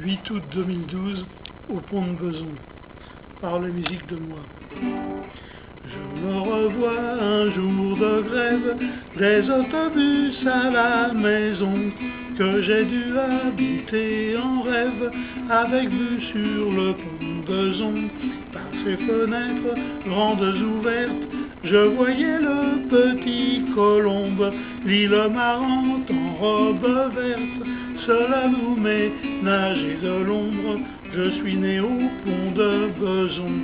8 août 2012, au pont de Beson, par la musique de moi. Je me revois un jour de grève, des autobus à la maison, que j'ai dû habiter en rêve, avec vue sur le pont de Beson. Par ses fenêtres grandes ouvertes, je voyais le petit Colombe, l'île marrante en robe verte, seul à nous ménager de l'ombre. Je suis né au pont de Beson.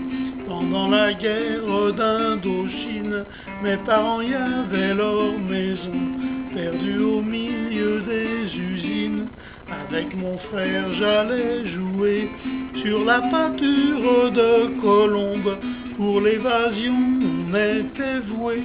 Pendant la guerre d'Indochine, mes parents y avaient leur maison, perdue au milieu des usines. Avec mon frère j'allais jouer sur la pâture de Colombe. Pour l'évasion on était voué,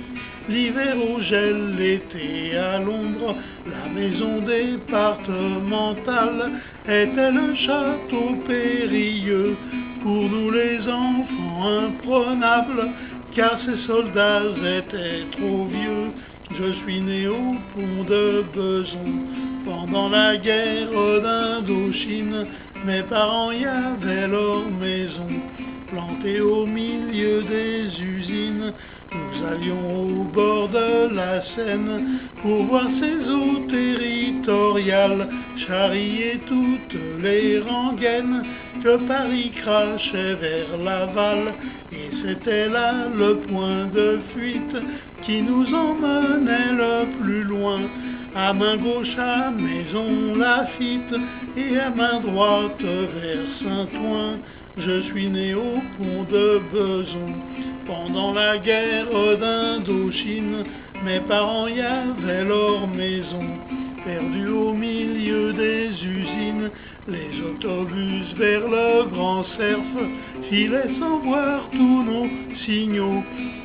l'hiver au gel, l'été à l'ombre. La maison départementale était le château périlleux, pour nous les enfants imprenables, car ces soldats étaient trop vieux. Je suis né au pont de Beson. Pendant la guerre d'Indochine, mes parents y avaient leur maison, plantée au milieu des usines. Nous allions au bord de la Seine pour voir ces eaux territoriales charrier toutes les rengaines que Paris crachait vers Laval. Et c'était là le point de fuite qui nous emmenait le plus loin. À main gauche à Maison Lafitte et à main droite vers Saint-Ouen. Je suis né au pont de Beson. Pendant la guerre d'Indochine, mes parents y avaient leur maison, perdue au milieu des usines. Les autobus vers le Grand Cerf filaient sans voir tous nos signaux,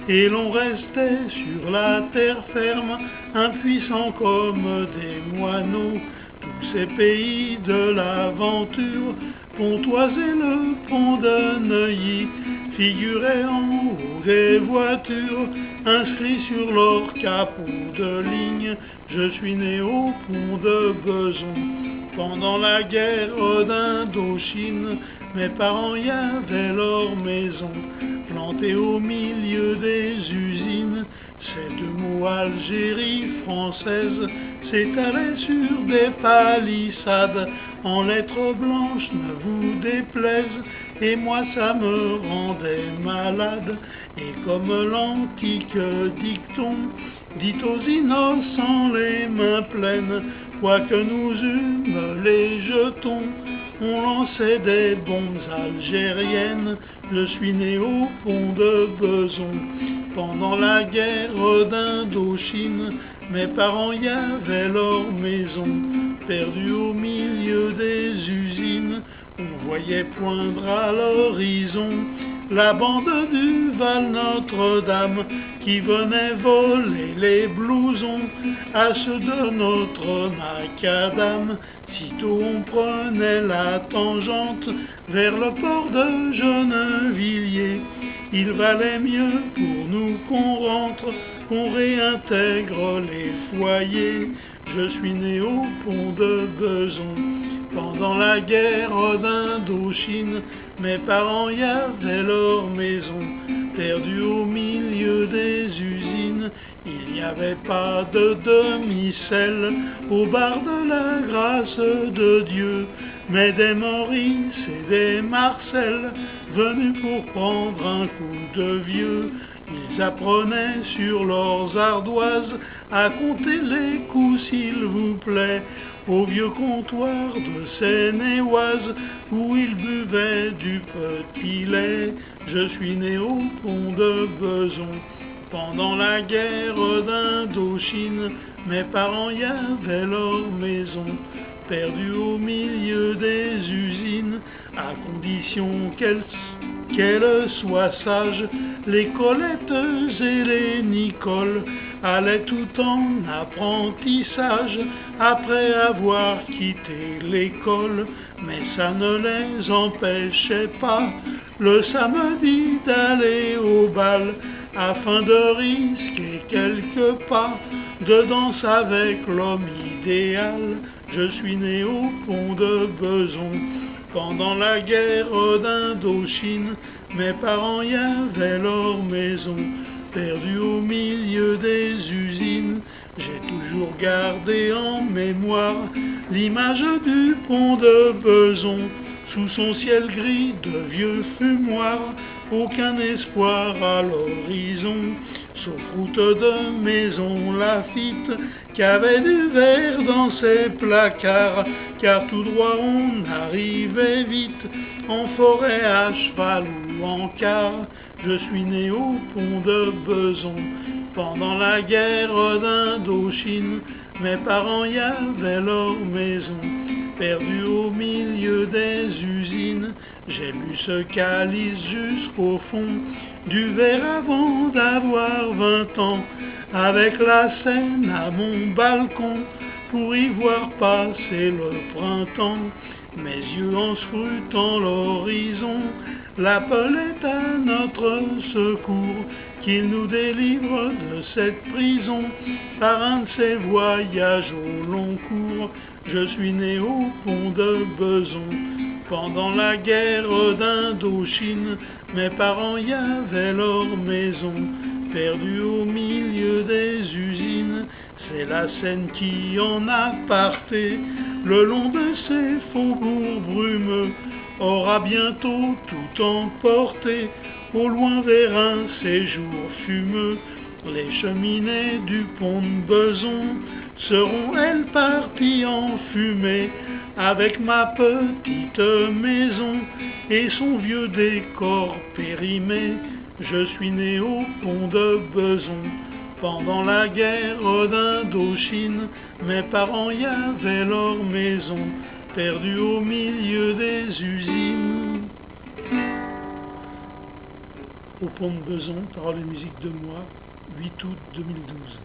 et l'on restait sur la terre ferme, impuissant comme des moineaux. Tous ces pays de l'aventure, Pontoise et le pont de Neuilly, figuraient en haut des voitures, inscrits sur leur capot de ligne. Je suis né au pont de Beson. Pendant la guerre d'Indochine, mes parents y avaient leur maison, plantée au milieu des usines. Ces deux mots Algérie française s'étalaient sur des palissades, en lettres blanches, ne vous déplaise, et moi ça me rendait malade. Et comme l'antique dicton dit aux innocents les mains pleines, quoique nous eûmes les jetons, on lançait des bombes algériennes. Je suis né au pont de Beson. Pendant la guerre d'Indochine, mes parents y avaient leur maison, perdue au milieu des usines. On voyait poindre à l'horizon la bande du Val Notre-Dame, qui venait voler les blousons à ceux de notre macadam. Sitôt on prenait la tangente vers le port de Gennevilliers. Il valait mieux pour nous qu'on rentre, qu'on réintègre les foyers. Je suis né au pont de Beson. Pendant la guerre d'Indochine, mes parents y avaient leur maison, perdue au milieu des usines. Il n'y avait pas de demi-sel au bar de la grâce de Dieu, mais des Maurice et des Marcel, venus pour prendre un coup de vieux. Ils apprenaient sur leurs ardoises à compter les coups, s'il vous plaît, au vieux comptoir de Seine-et-Oise, où ils buvaient du petit lait. Je suis né au pont de Beson. Pendant la guerre d'Indochine, mes parents y avaient leur maison, perdue au milieu des usines. À condition qu'elle soit sage, les Colettes et les Nicole allaient tout en apprentissage après avoir quitté l'école. Mais ça ne les empêchait pas le samedi d'aller au bal, afin de risquer quelques pas de danse avec l'homme idéal. Je suis né au pont de Beson. Pendant la guerre d'Indochine, mes parents y avaient leur maison, perdue au milieu des usines. J'ai toujours gardé en mémoire l'image du pont de Beson, sous son ciel gris de vieux fumoir, aucun espoir à l'horizon, sauf route de Maison Lafitte, qui avait du verre dans ses placards, car tout droit on arrivait vite, en forêt, à cheval ou en car. Je suis né au pont de Beson, pendant la guerre d'Indochine. Mes parents y avaient leur maison, perdue au milieu des usines. J'ai bu ce calice jusqu'au fond du verre avant d'avoir 20 ans, avec la Seine à mon balcon, pour y voir passer le printemps. Mes yeux en scrutant l'horizon, l'appel est à notre secours, qu'il nous délivre de cette prison, par un de ces voyages au long cours. Je suis né au pont de Beson, pendant la guerre d'Indochine. Mes parents y avaient leur maison, perdue au milieu des usines. C'est la Seine qui en a parté, le long de ces faubourgs brumeux, aura bientôt tout emporté, au loin vers un séjour fumeux. Les cheminées du pont de Beson seront, elles, parties en fumée, avec ma petite maison et son vieux décor périmé. Je suis né au pont de Beson, pendant la guerre d'Indochine. Mes parents y avaient leur maison, perdue au milieu des usines. Au pont de Beson, paroles et musique de moi, 8 août 2012.